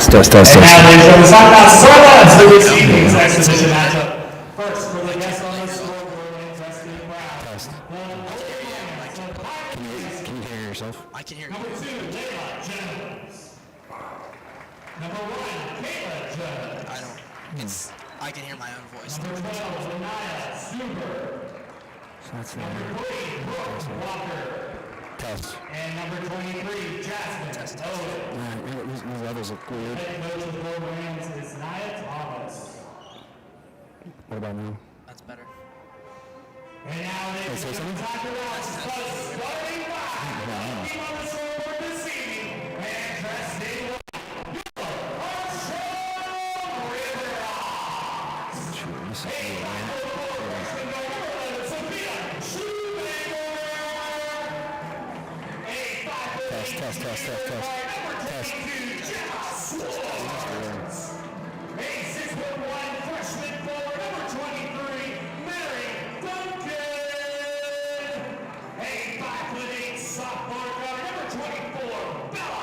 And now, ladies and gentlemen, Highlands for this evening's exhibition matchup. First, for the guests on the scoreboard and Dusty Brown. Can you hear yourself? I can hear you. Number 2, Layla Jones. Number 1, Kayla Jones. I don't. I can hear my own voice. Number 12, Lanaya Stuber. Number 3, Brooke Walker. Test. And number 23, Jasmine Owen. These others look weird. Head coach of the Blue Rams is Nia Thomas. What about now? That's better. And now, ladies and gentlemen, Dr. Ross is starting by team on the scoreboard this evening and dressed in white, your Armstrong River Rocks. Hey, freshman number 11, Sophia Schumacher. A 5'8" number 22, Gemma Swartz. A 6'1" freshman forward, number 23, Mary Duncan. A 5'8" sophomore guard, number 24, Bella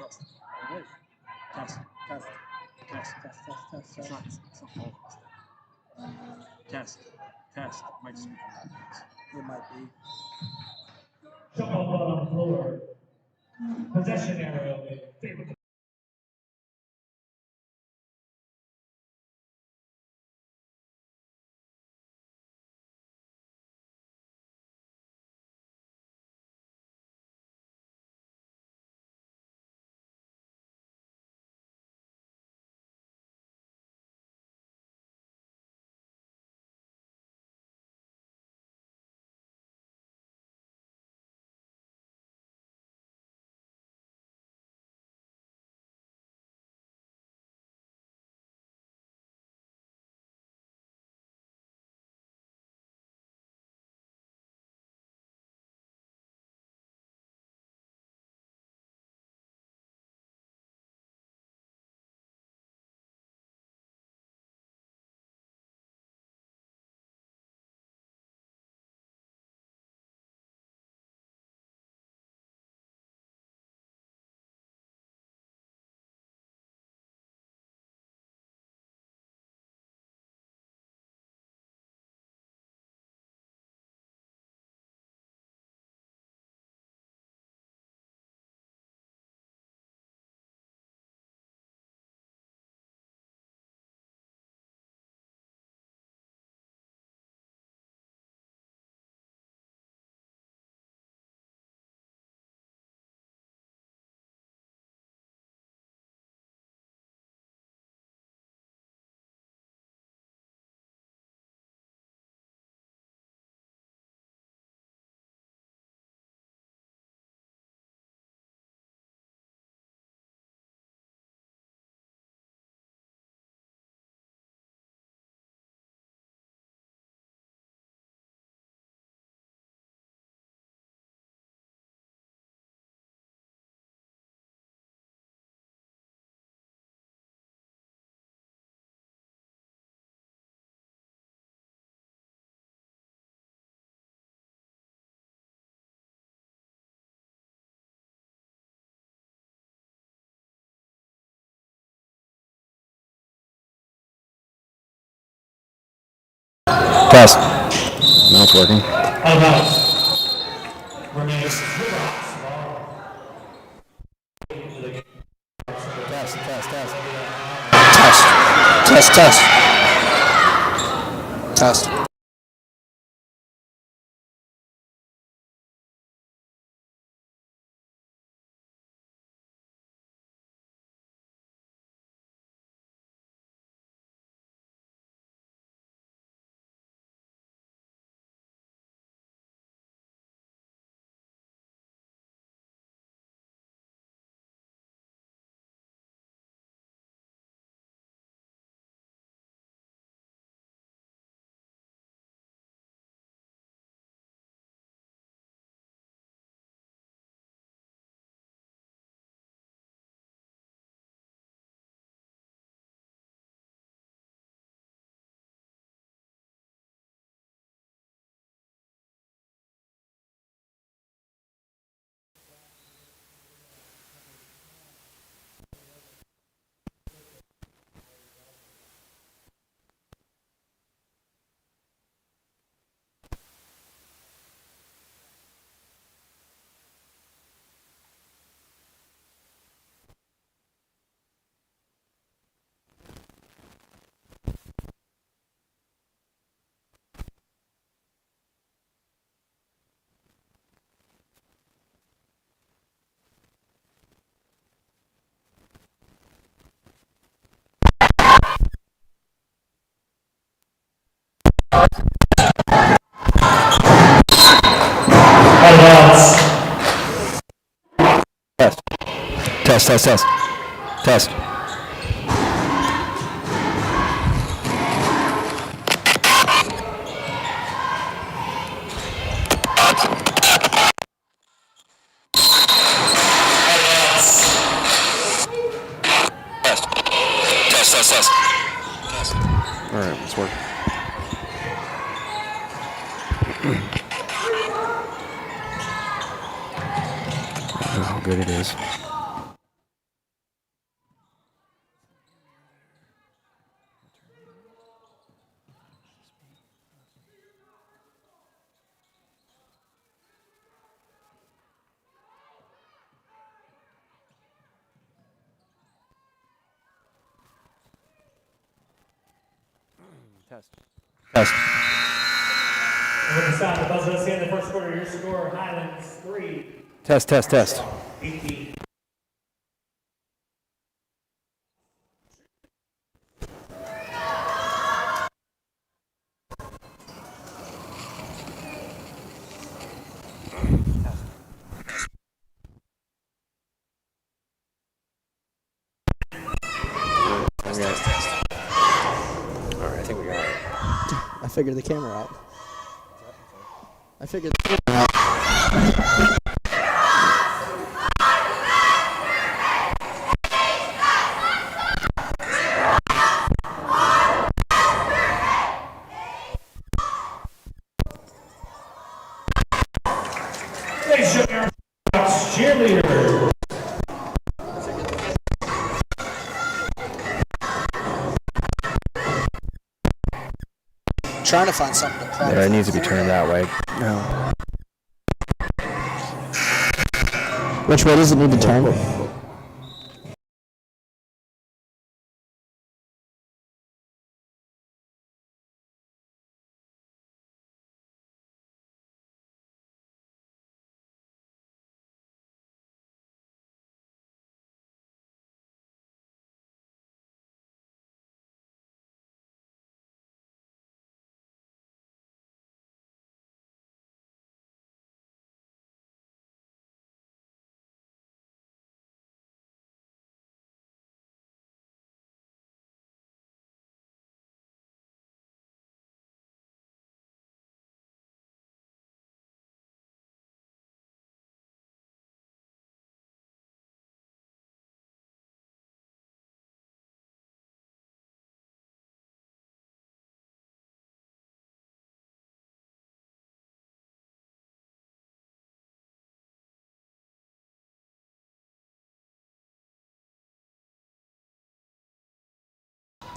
Test. It is. Test. Test. Test. Test. Test. Test. It's not. It's not all of us. Test. Test. It might just be from that. It might be. Jump up on the floor. Possession area in favor. Test. Now it's working. About. Remains Test. Test. Test. Test. Test. Test. Test. Test. Test. Test. Test. Test. Test. All right, let's work. How good it is. Test. And with the sound of the buzzer, let's end the first quarter. Your score, Highlands 3. Test. 18. All right, I think we got it. I figured the camera out. I figured the camera out. Ladies and gentlemen, cheerleaders. Trying to find something to prop. There, it needs to be turned that way. No. Which way does it need to turn?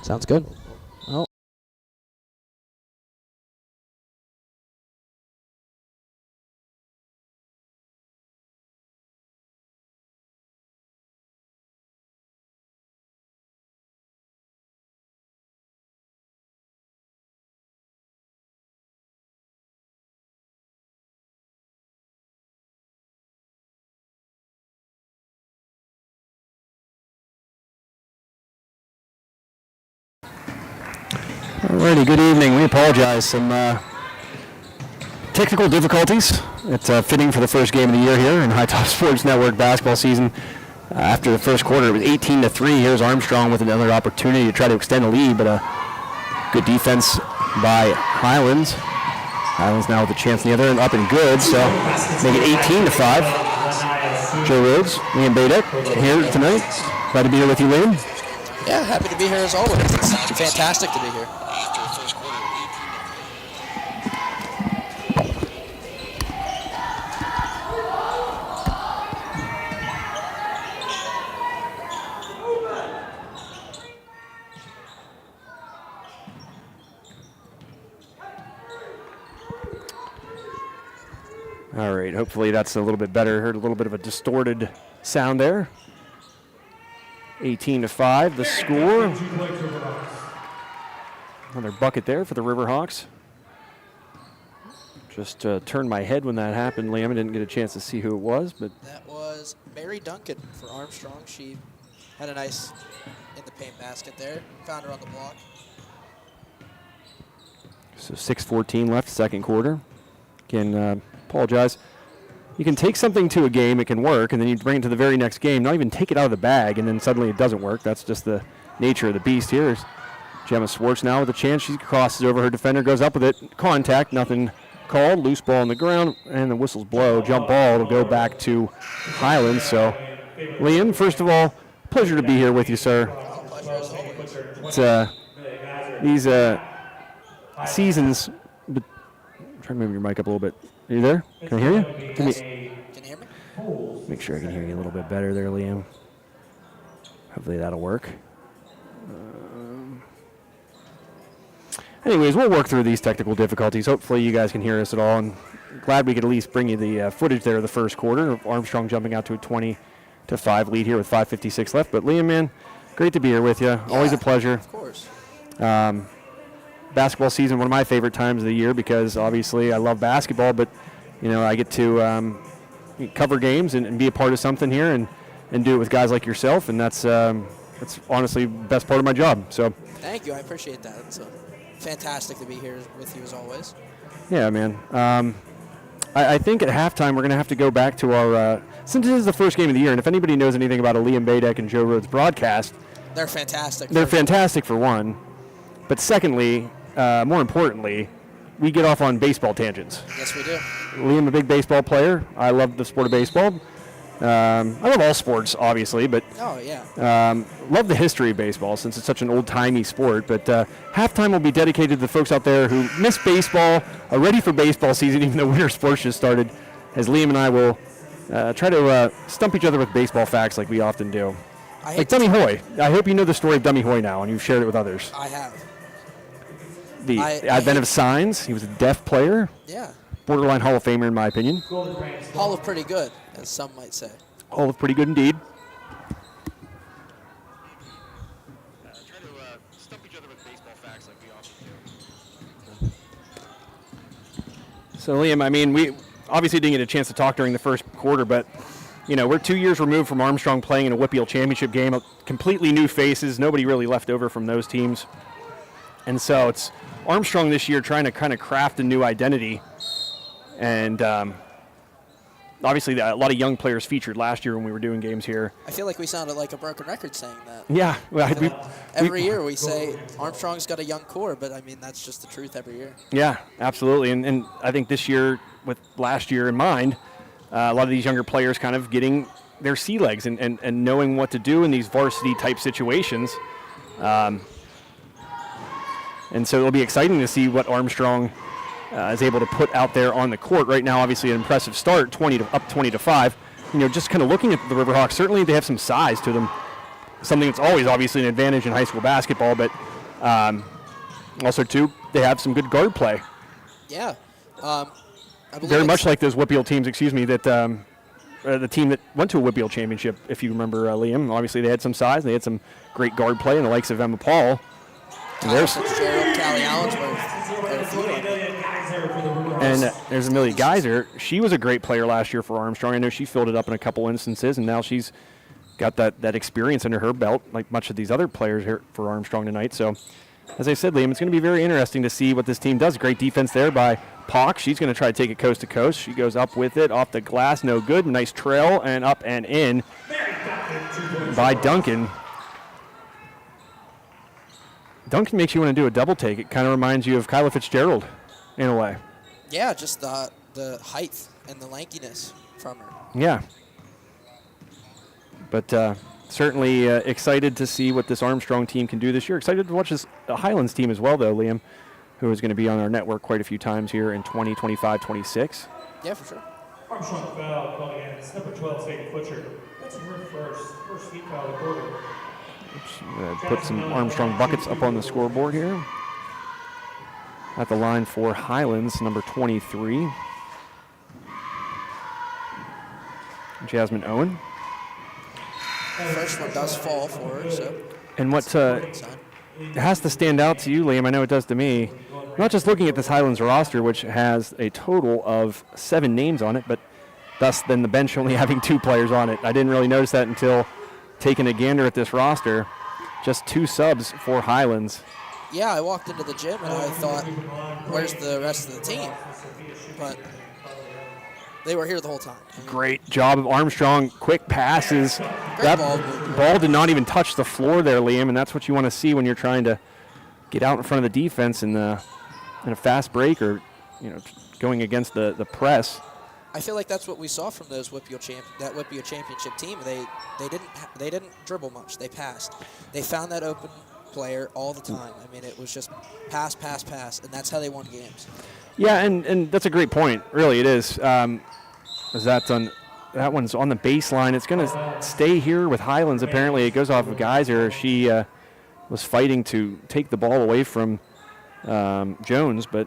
Sounds good. Oh. Alrighty, good evening. We apologize. Some technical difficulties. It's fitting for the first game of the year here in High Top Sports Network basketball season. After the first quarter, it was 18-3. Here's Armstrong with another opportunity to try to extend the lead, but a good defense by Highlands. Highlands now with a chance in the other end, up and good, so make it 18-5. Joe Rhodes, Liam Badek here tonight. Glad to be here with you, Liam. Yeah, happy to be here as always. It's fantastic to be here. All right, hopefully that's a little bit better. Heard a little bit of a distorted sound there. 18-5, the score. Another bucket there for the Riverhawks. Just turned my head when that happened, Liam. I didn't get a chance to see who it was, but That was Mary Duncan for Armstrong. She had a nice in the paint basket there. Found her on the block. so 6:14 left, second quarter. Again, apologize. You can take something to a game, it can work, and then you bring it to the very next game, not even take it out of the bag, and then suddenly it doesn't work. That's just the nature of the beast here. Is Gemma Swartz now with a chance. She crosses over her defender, goes up with it. Contact, nothing called. Loose ball on the ground, and the whistles blow. Jump ball to go back to Highlands. So, Liam, first of all, pleasure to be here with you, sir. It's, these seasons, but try to move your mic up a little bit. Are you there? Can I hear you? Can you hear me? Make sure I can hear you a little bit better there, Liam. Hopefully that'll work. Anyways, we'll work through these technical difficulties. Hopefully you guys can hear us at all. And glad we could at least bring you the footage there of the first quarter of Armstrong jumping out to a 20-5 lead here with 5:56 left. But Liam, man, great to be here with you. Always a pleasure. Of course. basketball season one of my favorite times of the year because obviously I love basketball, but I get to cover games and be a part of something here and do it with guys like yourself, and that's honestly the best part of my job. So thank you. I appreciate that. It's fantastic to be here with you as always. Yeah, man. I think at halftime we're going to have to go back to our since this is the first game of the year, and if anybody knows anything about a Liam Badek and Joe Rhodes broadcast, they're fantastic. They're fantastic for one, but secondly, more importantly, we get off on baseball tangents. Yes, we do. Liam, a big baseball player. I love the sport of baseball. I love all sports, obviously, but love the history of baseball since it's such an old-timey sport. But halftime will be dedicated to the folks out there who miss baseball, are ready for baseball season, even though winter sports just started, as Liam and I will try to stump each other with baseball facts like we often do. Like Dummy Hoy. I hope you know the story of Dummy Hoy now, and you've shared it with others. I have. The advent of signs. He was a deaf player. Yeah. Borderline Hall of Famer, in my opinion. Hall of pretty good, as some might say. Hall of pretty good indeed. Try to stump each other with baseball facts like we often do. So, Liam, I mean, we obviously didn't get a chance to talk during the first quarter, but, we're 2 years removed from Armstrong playing in a WPIAL championship game. Completely new faces. Nobody really left over from those teams. And so it's Armstrong this year trying to kind of craft a new identity. And obviously a lot of young players featured last year when we were doing games here. I feel like we sounded like a broken record saying that. Yeah. Well, every year we say Armstrong's got a young core, but, I mean, that's just the truth every year. Yeah, absolutely. And I think this year, with last year in mind, a lot of these younger players kind of getting their sea legs and knowing what to do in these varsity-type situations. And so it'll be exciting to see what Armstrong is able to put out there on the court. Right now, obviously, an impressive start, 20-5. Just kind of looking at the Riverhawks, certainly they have some size to them, something that's always obviously an advantage in high school basketball, but also, too, they have some good guard play. Yeah. I believe very much like those WPIAL teams, that the team that went to a WPIAL championship, if you remember, Liam. Obviously, they had some size. They had some great guard play, and the likes of Emma Paul. There's Callie Allensworth. And there's Amelia Geyser. She was a great player last year for Armstrong. I know she filled it up in a couple instances, and now she's got that experience under her belt, like much of these other players here for Armstrong tonight. So, as I said, Liam, it's going to be very interesting to see what this team does. Great defense there by Pock. She's going to try to take it coast to coast. She goes up with it, off the glass, no good. Nice trail, and up and in by Duncan. Duncan makes you want to do a double take. It kind of reminds you of Kyla Fitzgerald in a way. Yeah, just the height and the lankiness from her. Yeah. But certainly excited to see what this Armstrong team can do this year. Excited to watch this Highlands team as well, though, Liam, who is going to be on our network quite a few times here in 2025, 26. Yeah, for sure. Armstrong foul called against number 12, Sadie Butcher. That's her first heat foul of the quarter. Put some Armstrong buckets up on the scoreboard here. At the line for Highlands, number 23. Jasmine Owen. The first one does fall for her, so. And what has to stand out to you, Liam, I know it does to me, not just looking at this Highlands roster, which has a total of 7 names on it, but thus then the bench only having 2 players on it. I didn't really notice that until taking a gander at this roster. Just 2 subs for Highlands. Yeah, I walked into the gym and I thought, where's the rest of the team? But they were here the whole time. Great job of Armstrong. Quick passes. That ball did not even touch the floor there, Liam, and that's what you want to see when you're trying to get out in front of the defense in a fast break or going against the press. I feel like that's what we saw from those WPIAL championship team. They didn't dribble much. They passed. They found that open player all the time. I mean, it was just pass, pass, pass, and that's how they won games. Yeah, and that's a great point. Really, it is. That one's on the baseline. It's going to stay here with Highlands. Apparently, it goes off of Geyser. She was fighting to take the ball away from Jones, but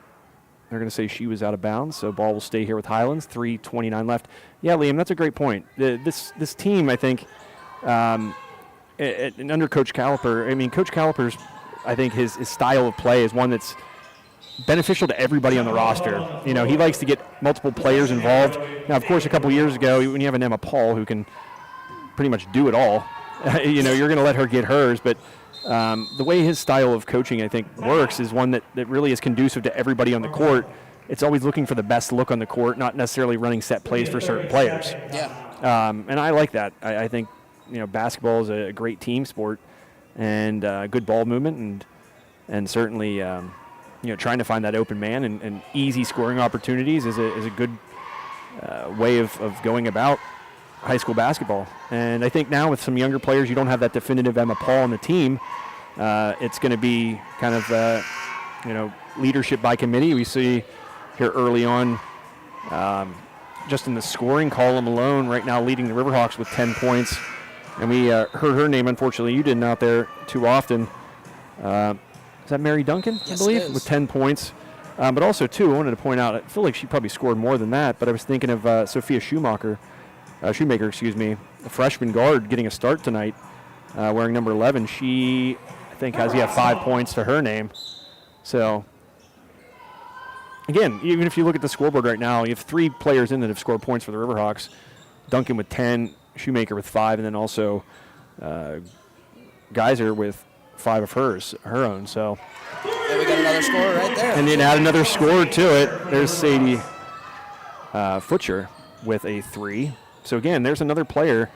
they're going to say she was out of bounds, so ball will stay here with Highlands. 3:29 left. Yeah, Liam, that's a great point. This team, I think, and under Coach Caliper, Coach Caliper's, I think his style of play is one that's beneficial to everybody on the roster. You know, he likes to get multiple players involved. Now, of course, a couple years ago, when you have an Emma Paul who can pretty much do it all, you know, you're going to let her get hers. But the way his style of coaching, I think, works is one that really is conducive to everybody on the court. It's always looking for the best look on the court, not necessarily running set plays for certain players. Yeah. And I like that. I think, you know, basketball is a great team sport and good ball movement and certainly, you know, trying to find that open man and easy scoring opportunities is a good way of going about high school basketball. And I think now with some younger players, you don't have that definitive Emma Paul on the team. It's going to be kind of, you know, leadership by committee. We see here early on, just in the scoring column alone, right now leading the Riverhawks with 10 points. And we heard her name, unfortunately. You didn't out there too often. Is that Mary Duncan, Yes, I believe, it is. with 10 points? But also, too, I wanted to point out, I feel like she probably scored more than that, but I was thinking of Sophia Shoemaker, a freshman guard getting a start tonight, wearing number 11. She, I think, has 5 points to her name. So, again, even if you look at the scoreboard right now, you have 3 players in that have scored points for the Riverhawks. Duncan with 10, Shoemaker with 5, and then also Geyser with 5 of her own. So, And we got another score right there. and then add another score to it. There's Sadie Futcher with a 3. So again, there's another player,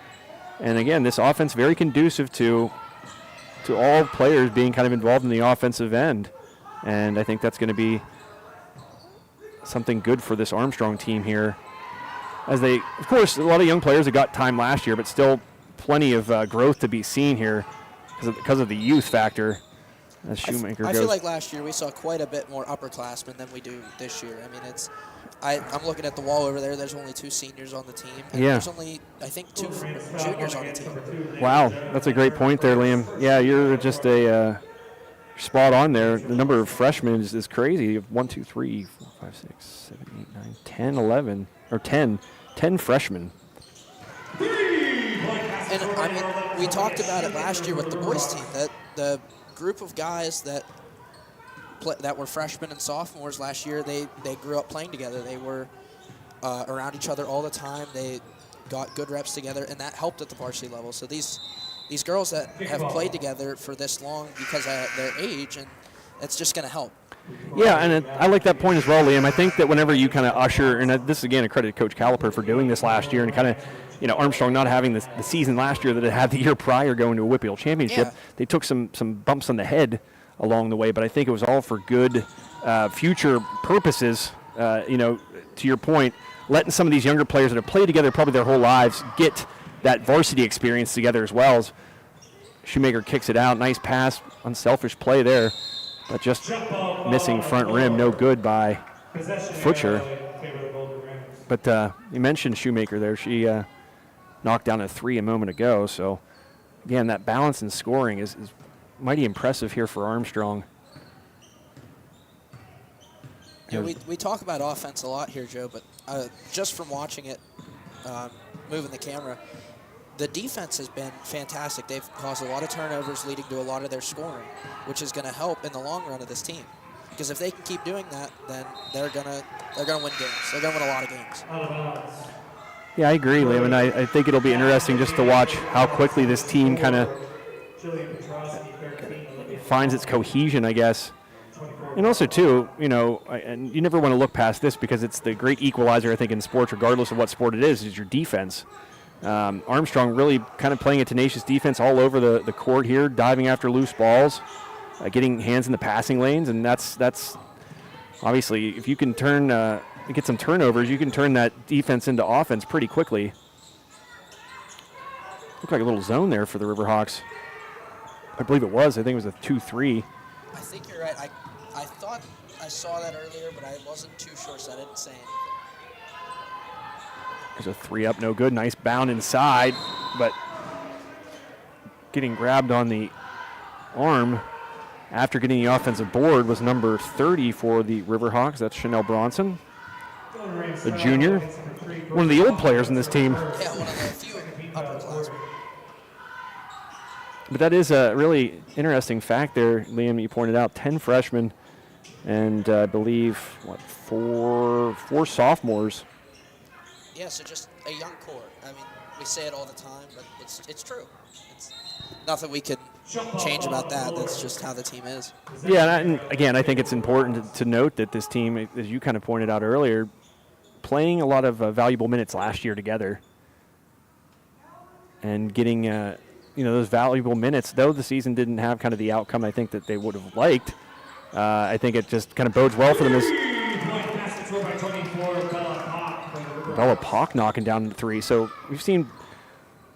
and again, this offense very conducive to all players being kind of involved in the offensive end, and I think that's going to be something good for this Armstrong team here. As they, of course, a lot of young players that got time last year, but still plenty of growth to be seen here because of the youth factor. As Shoemaker I goes. feel like last year we saw quite a bit more upperclassmen than we do this year. I mean, I'm looking at the wall over there. There's only 2 seniors on the team. And Yeah. There's only, I think, 2 juniors on the team. Wow, that's a great point there, Liam. Yeah, you're just spot on there. The number of freshmen is crazy. You have 1, 2, 3, 4, 5, 6, 7, 8, 9, 10, 11, or 10 freshmen. And, I mean, we talked about it last year with the boys team, that the group of guys that were freshmen and sophomores last year, they grew up playing together. They were around each other all the time. They got good reps together, and that helped at the varsity level. So these girls that have played together for this long because of their age, and it's just going to help. Yeah, and I like that point as well, Liam. I think that whenever you kind of usher, and this is again a credit to Coach Caliper for doing this last year, and kind of, you know, Armstrong not having the season last year that it had the year prior going to a WPIAL championship. Yeah. They took some bumps on the head along the way, but I think it was all for good future purposes. You know, to your point, letting some of these younger players that have played together probably their whole lives get that varsity experience together as well. As Shoemaker kicks it out, nice pass, unselfish play there, but just missing front rim, no good by Futcher. But you mentioned Shoemaker there. She knocked down a 3 a moment ago. So, again, that balance in scoring is mighty impressive here for Armstrong. Yeah, we talk about offense a lot here, Joe, but just from watching it, moving the camera, the defense has been fantastic. They've caused a lot of turnovers leading to a lot of their scoring, which is going to help in the long run of this team. Because if they can keep doing that, then they're gonna win games. They're gonna win a lot of games. Yeah, I agree, Liam, and I think it'll be interesting just to watch how quickly this team kind of finds its cohesion, I guess. And also, too, you know, and you never want to look past this because it's the great equalizer, I think, in sports, regardless of what sport it is your defense. Armstrong really kind of playing a tenacious defense all over the court here, diving after loose balls, getting hands in the passing lanes, and that's obviously, if you can get some turnovers, you can turn that defense into offense pretty quickly. Looked like a little zone there for the Riverhawks. I believe it was. I think it was a 2-3. I think you're right. I thought I saw that earlier, but I wasn't too sure, so I didn't say anything. There's a 3 up, no good. Nice bound inside, but getting grabbed on the arm after getting the offensive board was number 30 for the Riverhawks. That's Chanel Bronson, the junior, one of the old players in this team. Yeah, one of the few upperclassmen. But that is a really interesting fact there, Liam, you pointed out. 10 freshmen and I believe, four sophomores. Yeah, so just a young core. I mean, we say it all the time, but it's true. It's nothing we can change about that. That's just how the team is. Yeah, and again, I think it's important to note that this team, as you kind of pointed out earlier, playing a lot of valuable minutes last year together and getting those valuable minutes, though the season didn't have kind of the outcome I think that they would have liked. I think it just kind of bodes well for them as Bella Pock knocking down the three. So we've seen,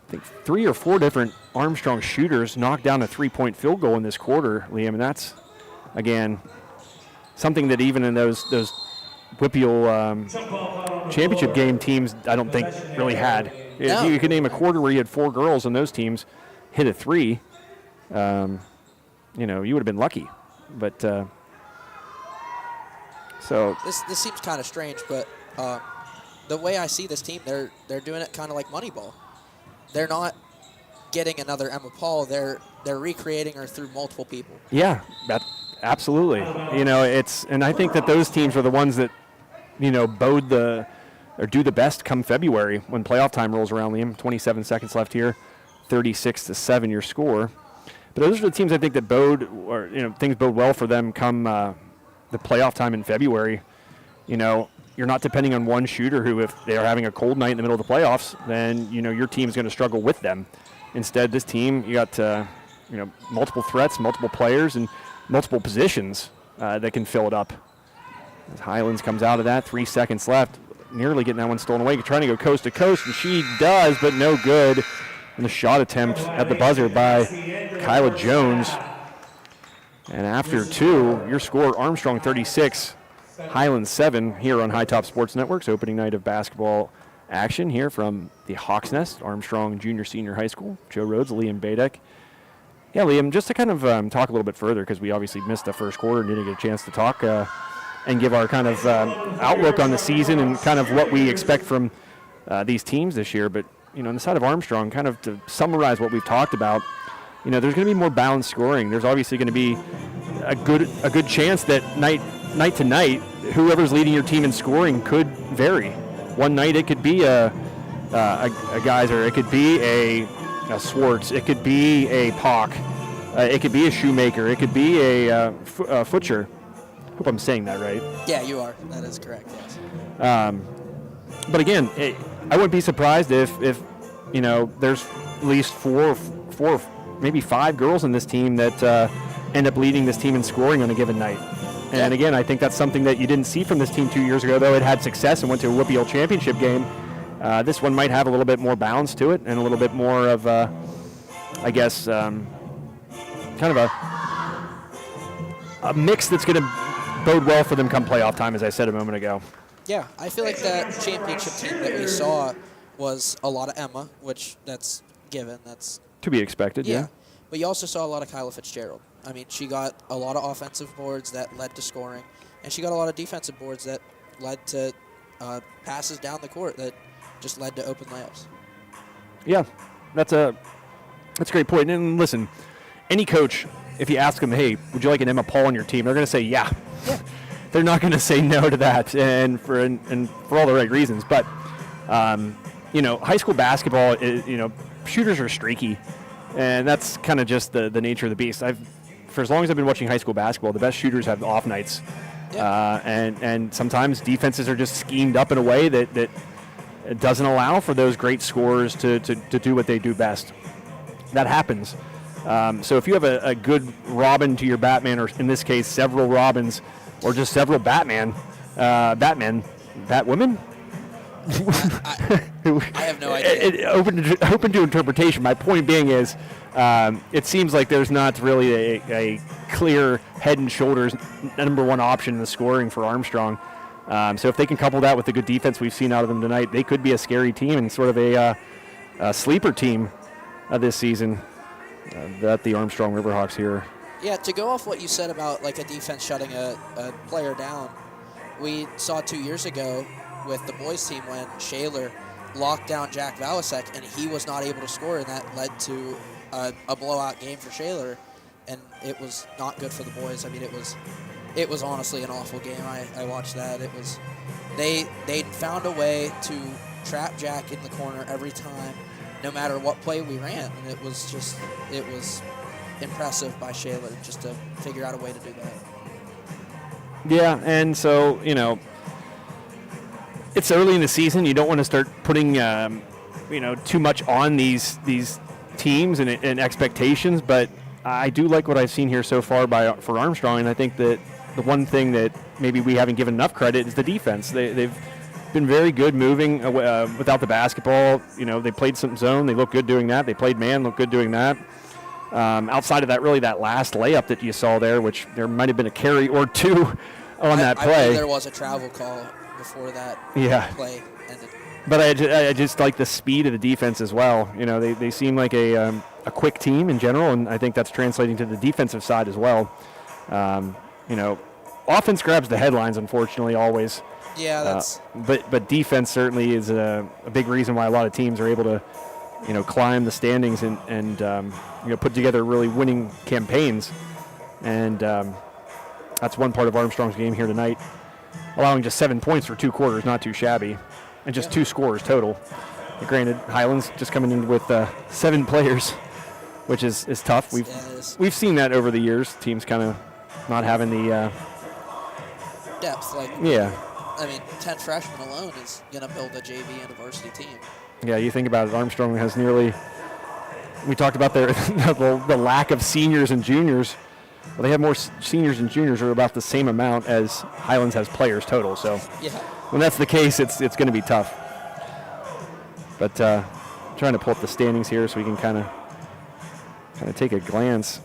I think, 3 or 4 different Armstrong shooters knock down a 3-point field goal in this quarter, Liam, and that's, again, something that even in those WPIAL championship game teams I don't think really had. No. If you could name a quarter where you had 4 girls on those teams hit a 3, you would have been lucky. But so This seems kind of strange, but the way I see this team, they're doing it kind of like Moneyball. They're not getting another Emma Paul. They're recreating her through multiple people. yeah, that absolutely. And I think that those teams are the ones that bode or do the best come February when playoff time rolls around. Liam, 27 seconds left here, 36-7 your score. But those are the teams I think that things bode well for them come the playoff time in February. You're not depending on one shooter who, if they are having a cold night in the middle of the playoffs, then your team's going to struggle with them. Instead, this team, you got multiple threats, multiple players, and multiple positions that can fill it up. As Highlands comes out of that, 3 seconds left, nearly getting that one stolen away, trying to go coast to coast, and she does, but no good. And the shot attempt at the buzzer by Kyla Jones. And after 2, your score, Armstrong 36, Highlands 7 here on High Top Sports Network's opening night of basketball action here from the Hawks Nest, Armstrong Junior Senior High School. Joe Rhodes, Liam Badek. Yeah, Liam, just to kind of talk a little bit further, because we obviously missed the first quarter and didn't get a chance to talk and give our kind of outlook on the season and kind of what we expect from these teams this year. But, on the side of Armstrong, kind of to summarize what we've talked about, there's going to be more balanced scoring. There's obviously going to be a good chance that night to night, whoever's leading your team in scoring could vary. One night it could be a Geyser, it could be a Swartz, it could be a Pock, it could be a Shoemaker, it could be a Futcher. Hope I'm saying that right. Yeah, you are. That is correct, yes. But again, I wouldn't be surprised if there's at least four, maybe 5 girls in this team that end up leading this team in scoring on a given night. And again, I think that's something that you didn't see from this team 2 years ago, though it had success and went to a WPIAL championship game. This one might have a little bit more balance to it and a little bit more of, kind of a mix that's going to bode well for them come playoff time, as I said a moment ago. Yeah, I feel like that championship team that we saw was a lot of Emma, which that's given. That's to be expected, yeah. But you also saw a lot of Kyla Fitzgerald. I mean, she got a lot of offensive boards that led to scoring, and she got a lot of defensive boards that led to passes down the court that just led to open layups. Yeah, that's a great point. And listen, any coach, if you ask them, hey, would you like an Emma Paul on your team, they're going to say yeah. They're not going to say no to that, and for all the right reasons. But high school basketball is, shooters are streaky, and that's kind of just the nature of the beast. For as long as I've been watching high school basketball, the best shooters have off nights, and sometimes defenses are just schemed up in a way that doesn't allow for those great scorers to do what they do best. That happens. So if you have a good Robin to your Batman, or in this case several Robins, or just several Batwomen. I have no idea. Open to interpretation. My point being is, it seems like there's not really a clear head and shoulders number one option in the scoring for Armstrong. So if they can couple that with the good defense we've seen out of them tonight, they could be a scary team and sort of a sleeper team this season that the Armstrong Riverhawks here. Yeah, to go off what you said about like a defense shutting a player down, we saw 2 years ago with the boys team when Shaler locked down Jack Valasek and he was not able to score, and that led to a blowout game for Shaler, and it was not good for the boys. I mean, it was It was honestly an awful game. I watched that. It was they found a way to trap Jack in the corner every time, no matter what play we ran, and it was impressive by Shayla just to figure out a way to do that. Yeah, and so, it's early in the season. You don't want to start putting, too much on these teams and expectations, but I do like what I've seen here so far for Armstrong, and I think that the one thing that maybe we haven't given enough credit is the defense. They've been very good moving without the basketball. They played some zone. They look good doing that. They played man, look good doing that. Outside of that, really that last layup that you saw there, which there might have been a carry or two on that play. I believe there was a travel call before that play ended. But I just like the speed of the defense as well. They seem like a quick team in general, and I think that's translating to the defensive side as well. Offense grabs the headlines, unfortunately, always. Yeah, that's. But defense certainly is a big reason why a lot of teams are able to, climb the standings and put together really winning campaigns. And that's one part of Armstrong's game here tonight, allowing just 7 points for 2 quarters, not too shabby, and just 2 scorers total. But granted, Highlands just coming in with 7 players, which is tough. We've seen that over the years. Teams kind of not having the depth. Yeah. 10 freshmen alone is going to build a JV and a varsity team. Yeah, you think about it, Armstrong has nearly, we talked about the lack of seniors and juniors. Well, they have more seniors and juniors, or about the same amount as Highlands has players total. So when that's the case, it's going to be tough. But trying to pull up the standings here so we can kind of take a glance.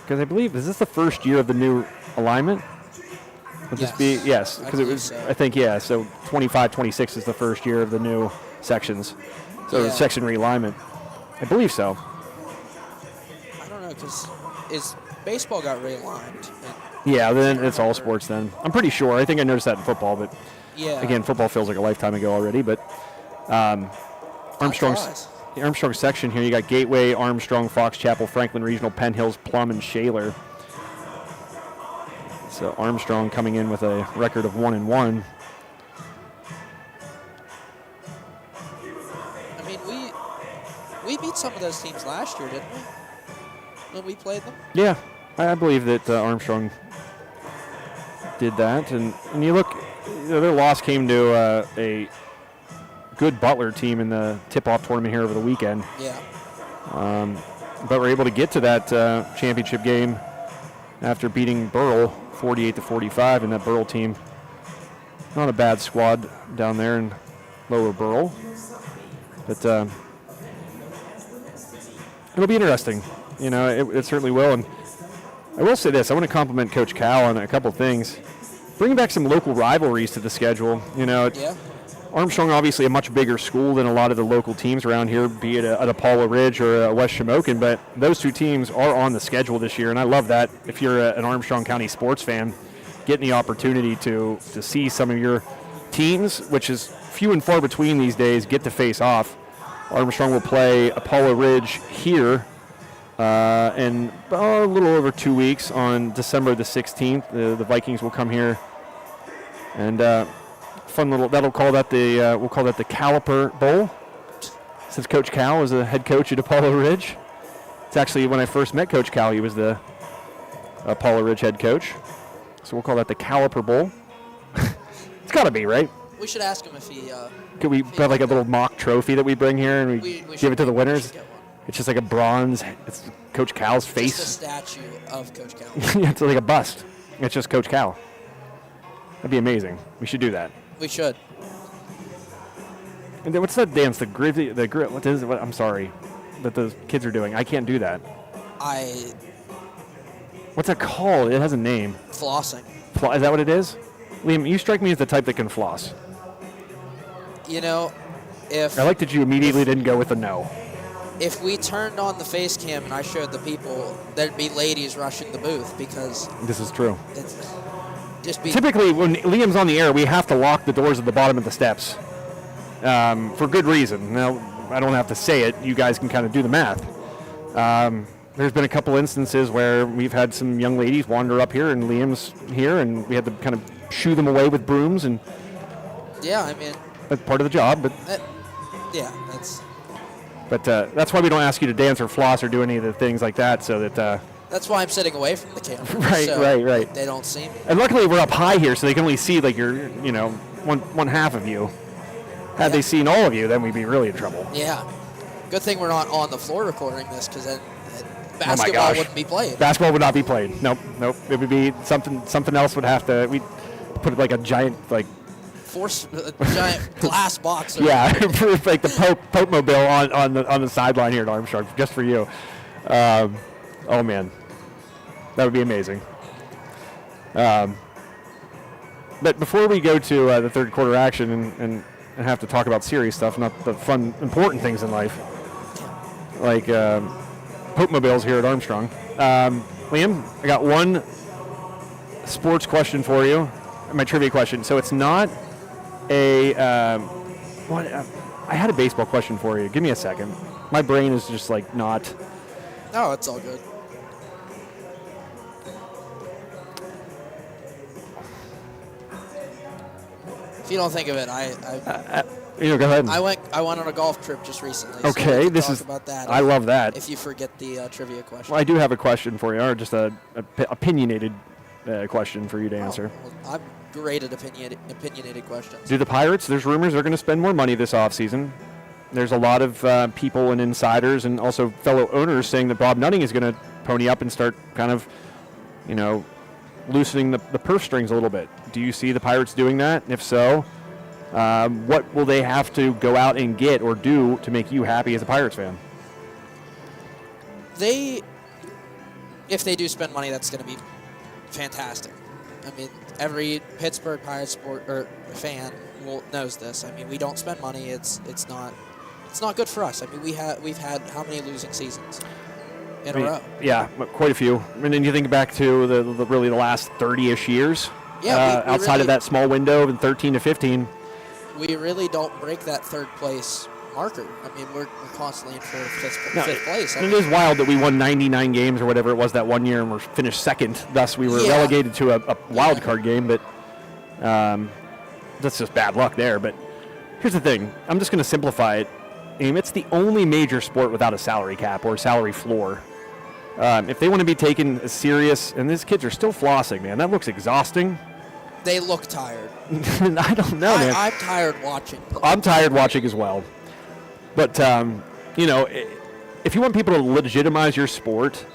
Because I believe, is this the first year of the new alignment? Would this be? Yes, because it was, so. I think, so 25-26 is the first year of the new sections. So the section realignment. I believe so. I don't know, because baseball got realigned. Yeah, then it's all sports then. I'm pretty sure. I think I noticed that in football, but again, football feels like a lifetime ago already. But Armstrong section here, you got Gateway, Armstrong, Fox Chapel, Franklin Regional, Penn Hills, Plum, and Shaler. So Armstrong coming in with a record of 1-1. We beat some of those teams last year, didn't we? When we played them? Yeah, I believe that Armstrong did that. And you look, their loss came to a good Butler team in the tip-off tournament here over the weekend. Yeah. But we're able to get to that championship game after beating Burrell 48-45, and that Burrell team, not a bad squad down there in Lower Burrell. But it'll be interesting. It certainly will. And I will say this, I want to compliment Coach Cal on a couple things. Bringing back some local rivalries to the schedule. Armstrong, obviously a much bigger school than a lot of the local teams around here, be it at Apollo Ridge or a West Shamokin, but those two teams are on the schedule this year, and I love that. If you're an Armstrong County sports fan, getting the opportunity to see some of your teams, which is few and far between these days, get to face off. Armstrong will play Apollo Ridge here in a little over 2 weeks on December the 16th. The Vikings will come here, and fun little, we'll call that the Caliper Bowl, since Coach Cal was the head coach at Apollo Ridge. It's actually, when I first met Coach Cal, he was the Apollo Ridge head coach. So we'll call that the Caliper Bowl. It's got to be, right? We should ask him if he... Could we have like a little mock trophy that we bring here and we give it to the winners? It's just like a bronze, it's Coach Cal's face. Just a statue of Coach Cal. Yeah, it's like a bust. It's just Coach Cal. That'd be amazing. We should do that. We should. And then what's that dance? The what is it? I'm sorry, that the kids are doing. I can't do that. What's that called? It has a name. Flossing. Is that what it is? Liam, you strike me as the type that can floss. If I like that you immediately didn't go with a no. If we turned on the face cam and I showed the people, there'd be ladies rushing the booth because... This is true. Typically, when Liam's on the air, we have to lock the doors at the bottom of the steps for good reason. Now, I don't have to say it. You guys can kind of do the math. there's been a couple instances where we've had some young ladies wander up here, and Liam's here, and we had to kind of shoo them away with brooms, and Yeah, I mean, that's part of the job. But that's why we don't ask you to dance or floss or do any of the things like that, so that. That's why I'm sitting away from the camera. Right, so right. They don't see me. And luckily we're up high here, so they can only see like one half of you. Had they seen all of you, then we'd be really in trouble. Yeah. Good thing we're not on the floor recording this, because then Oh my basketball gosh. wouldn't be played. Basketball would not be played. Nope. It would be something else would have to. We put like a giant Force a giant glass box. over yeah, it. like the Pope Mobile on the sideline here at Armstrong, just for you. Oh man, that would be amazing. But before we go to the third quarter action and have to talk about serious stuff, not the fun, important things in life, like Pope Mobiles here at Armstrong. Liam, I got one sports question for you, my trivia question. So it's not a. I had a baseball question for you. Give me a second. My brain is just like not. No, it's all good. If you don't think of it, go ahead. I went on a golf trip just recently. So Okay, we can this talk is. about that. I love that. If you forget the trivia question. Well, I do have a question for you, or just a opinionated question for you to answer. Well, I'm great at opinionated questions. Do the Pirates? There's rumors they're going to spend more money this offseason. There's a lot of people and insiders and also fellow owners saying that Bob Nutting is going to pony up and start kind of, loosening the purse strings a little bit. Do you see the Pirates doing that? And if so, what will they have to go out and get or do to make you happy as a Pirates fan? If they do spend money, that's going to be fantastic. I mean, every Pittsburgh Pirates fan knows this. I mean, we don't spend money. It's not good for us. I mean, we've had how many losing seasons in a row? Yeah, quite a few. And then you think back to the really the last 30-ish years. Yeah, we outside really, of that small window of 13 to 15. We really don't break that third place marker. I mean, we're constantly in fifth place. It is wild that we won 99 games or whatever it was that one year and we're finished second. Thus, we were relegated to a wild card game. But that's just bad luck there. But here's the thing. I'm just going to simplify it. It's the only major sport without a salary cap or salary floor. If they want to be taken serious, and these kids are still flossing, man, that looks exhausting. They look tired. I don't know, man. I'm tired watching. I'm tired watching as well. But, if you want people to legitimize your sport,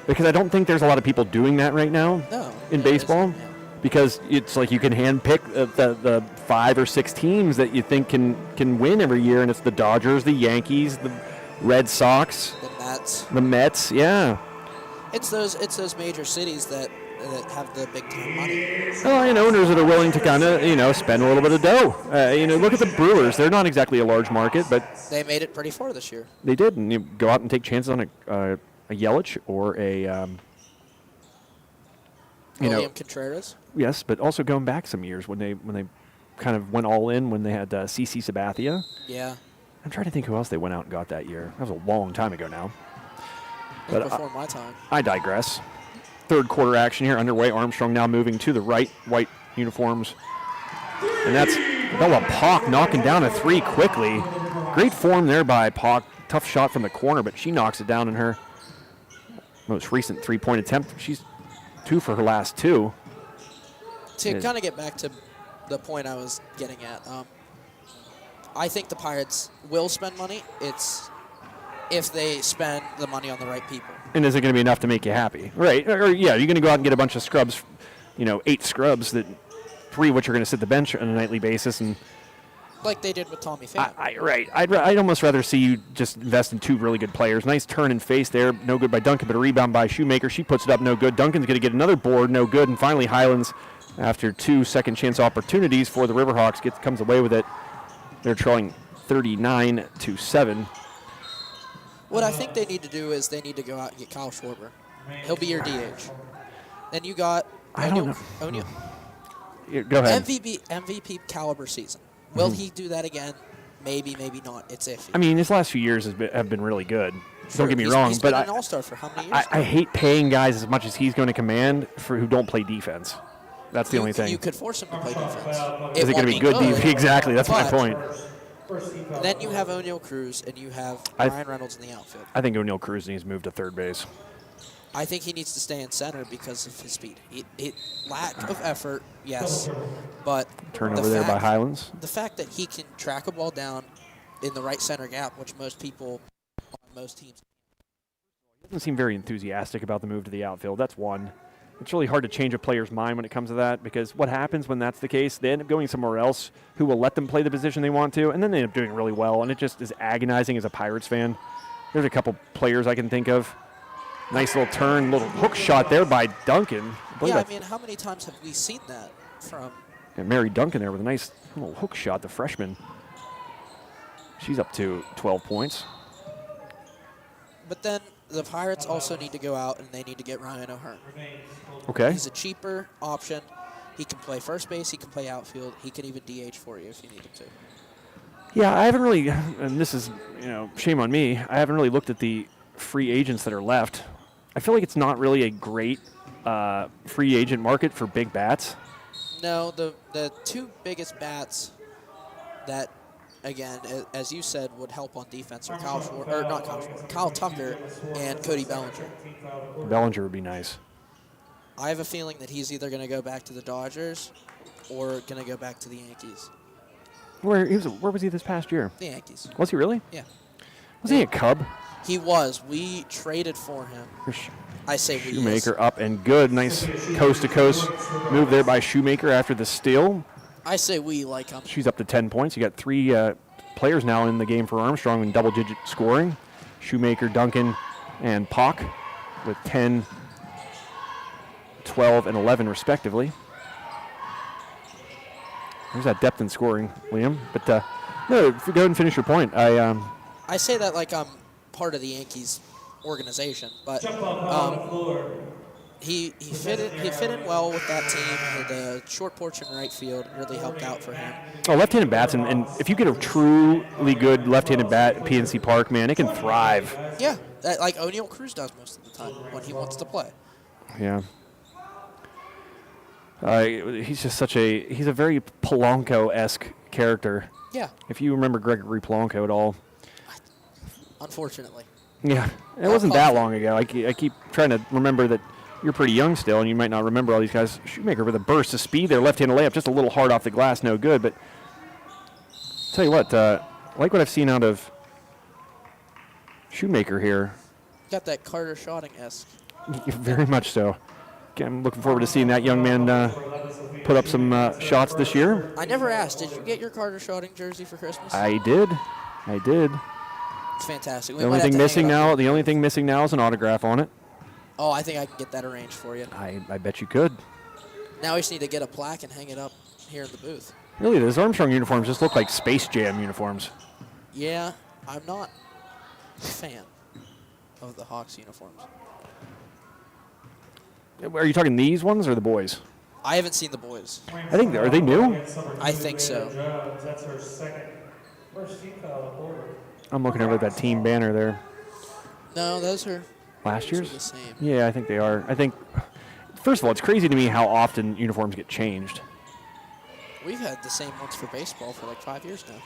because I don't think there's a lot of people doing that right now in baseball, because it's like you can handpick the 5 or 6 teams that you think can win every year, and it's the Dodgers, the Yankees, the Red Sox, the Mets, yeah. It's those major cities that have the big time money. Oh, and owners that are willing to kind of spend a little bit of dough. Look at the Brewers; they're not exactly a large market, but they made it pretty far this year. They did, and you go out and take chances on a Yelich or a William Contreras. Yes, but also going back some years when they kind of went all in when they had CC Sabathia. Yeah. I'm trying to think who else they went out and got that year. That was a long time ago now. But before my time. I digress. Third quarter action here underway. Armstrong now moving to the right, white uniforms. And that's Bella Pock knocking down a 3 quickly. Great form there by Pock. Tough shot from the corner, but she knocks it down in her most recent 3-point attempt. She's 2 for her last 2. To kind of get back to the point I was getting at, I think the Pirates will spend money. It's if they spend the money on the right people. And is it going to be enough to make you happy? Right. Or you're going to go out and get a bunch of scrubs, 8 scrubs, 3 of which are going to sit the bench on a nightly basis. And like they did with Tommy Pham. Right. I'd almost rather see you just invest in 2 really good players. Nice turn and face there. No good by Duncan, but a rebound by Shoemaker. She puts it up, no good. Duncan's going to get another board, no good. And finally, Highlands, after 2 second chance opportunities for the Riverhawks, comes away with it. They're trailing 39-7. What I think they need to do is they need to go out and get Kyle Schwarber. He'll be your DH. Then you got O'Neal. Go ahead. MVP caliber season. Will he do that again? Maybe, maybe not. It's iffy. I mean, his last few years have been really good. Don't get me He's- wrong, he's but been an all-star for how many years? I hate paying guys as much as he's going to command for who don't play defense. That's the only thing. You could force him to play defense. Is it going to be good defense? Exactly, that's my but point. Then you have O'Neal Cruz and you have I- Ryan Reynolds in the outfield. I think O'Neal Cruz needs to move to third base. I think he needs to stay in center because of his speed. Lack of effort, yes, but Turnover there by Highlands. the fact that he can track a ball down in the right center gap, which most people on most teams. He doesn't seem very enthusiastic about the move to the outfield. That's one. It's really hard to change a player's mind when it comes to that, because what happens when that's the case, they end up going somewhere else who will let them play the position they want to, and then they end up doing really well, and it just is agonizing as a Pirates fan. There's a couple players I can think of. Nice little turn, little hook shot there by Duncan. Yeah, I mean, how many times have we seen that from? And Mary Duncan there with a nice little hook shot, the freshman. She's up to 12 points. But then the Pirates also need to go out and they need to get Ryan O'Hearn. Okay. He's a cheaper option. He can play first base. He can play outfield. He can even DH for you if you need him to. Yeah, I haven't really, and this is, shame on me, I haven't really looked at the free agents that are left. I feel like it's not really a great free agent market for big bats. No, the two biggest bats that, again, as you said, would help on defense are Kyle Tucker and Cody Bellinger. Bellinger would be nice. I have a feeling that he's either going to go back to the Dodgers or going to go back to the Yankees. Where was he this past year? The Yankees. Was he really? Yeah. Was he a Cub? He was. We traded for him. I say we. Shoemaker up and good. Nice coast-to-coast move there by Shoemaker after the steal. I say we like him. She's up to 10 points. You got three players now in the game for Armstrong in double-digit scoring. Shoemaker, Duncan, and Pock with 10, 12, and 11 respectively. There's that depth in scoring, Liam. But no, go ahead and finish your point. I say that like I'm part of the Yankees organization, but he fit in well with that team. The short porch in right field really helped out for him. Oh, left-handed bats, and if you get a truly good left-handed bat at PNC Park, man, it can thrive. Yeah, like O'Neal Cruz does most of the time when he wants to play. Yeah. He's just he's a very Polanco-esque character. Yeah. If you remember Gregory Polanco at all. Unfortunately. Yeah, it wasn't that long ago. I keep trying to remember that you're pretty young still, and you might not remember all these guys. Shoemaker with a burst of speed there, left-handed layup, just a little hard off the glass, no good. But tell you what, I like what I've seen out of Shoemaker here. Got that Carter Schotting-esque. Very much so. I'm looking forward to seeing that young man put up some shots this year. I never asked, did you get your Carter Schotting jersey for Christmas? I did. It's fantastic. The only thing missing now is an autograph on it. Oh, I think I can get that arranged for you. I bet you could. Now we just need to get a plaque and hang it up here in the booth. Really, those Armstrong uniforms just look like Space Jam uniforms. Yeah, I'm not a fan of the Hawks uniforms. Are you talking these ones or the boys? I haven't seen the boys. I think are they new? I think so. That's her first team foul of the quarter. I'm looking over at that team banner there. No, those are Last year's? the same. Yeah, I think they are. I think, first of all, it's crazy to me how often uniforms get changed. We've had the same ones for baseball for like 5 years now.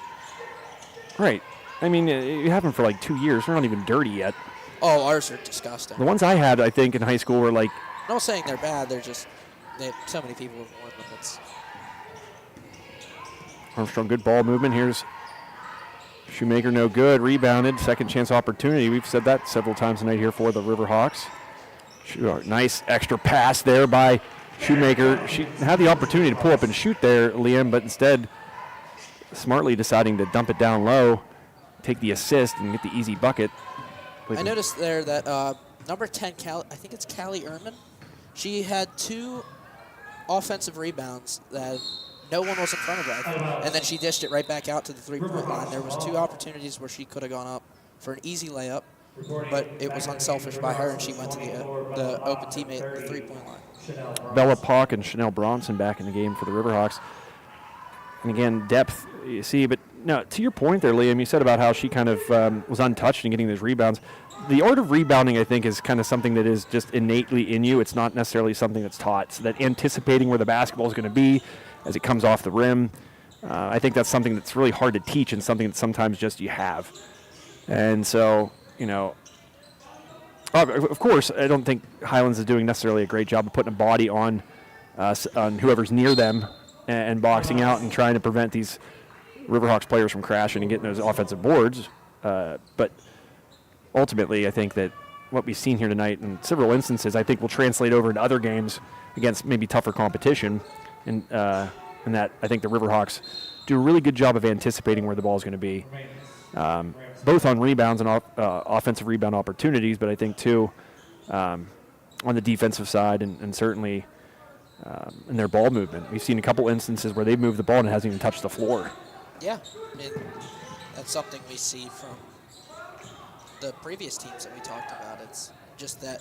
Right. I mean, it happened for like 2 years. They're not even dirty yet. Oh, ours are disgusting. The ones I had, I think, in high school were like, I'm not saying they're bad. They're just so many people have worn them. It's Armstrong, good ball movement. Here's Shoemaker, no good. Rebounded, second chance opportunity. We've said that several times tonight here for the Riverhawks. Nice extra pass there by Shoemaker. She had the opportunity to pull up and shoot there, Liam, but instead smartly deciding to dump it down low, take the assist, and get the easy bucket. I noticed there that number 10, I think it's Callie Ehrman. She had 2 offensive rebounds that no one was in front of her. And then she dished it right back out to the three-point line. There was 2 opportunities where she could have gone up for an easy layup, but it was unselfish by her, and she went to the open teammate at the three-point line. Bella Pock and Chanel Bronson back in the game for the Riverhawks. And again, depth, you see. But no, to your point there, Liam, you said about how she kind of was untouched in getting those rebounds. the art of rebounding, I think, is kind of something that is just innately in you. It's not necessarily something that's taught. So that anticipating where the basketball is going to be as it comes off the rim, I think that's something that's really hard to teach and something that sometimes just you have. And so, of course, I don't think Highlands is doing necessarily a great job of putting a body on whoever's near them and boxing out and trying to prevent these Riverhawks players from crashing and getting those offensive boards. But ultimately, I think that what we've seen here tonight in several instances, I think will translate over into other games against maybe tougher competition. And that I think the Riverhawks do a really good job of anticipating where the ball is going to be, both on rebounds and offensive rebound opportunities, but I think, too, on the defensive side and certainly in their ball movement. We've seen a couple instances where they've moved the ball and it hasn't even touched the floor. Yeah, I mean, that's something we see from the previous teams that we talked about. It's just that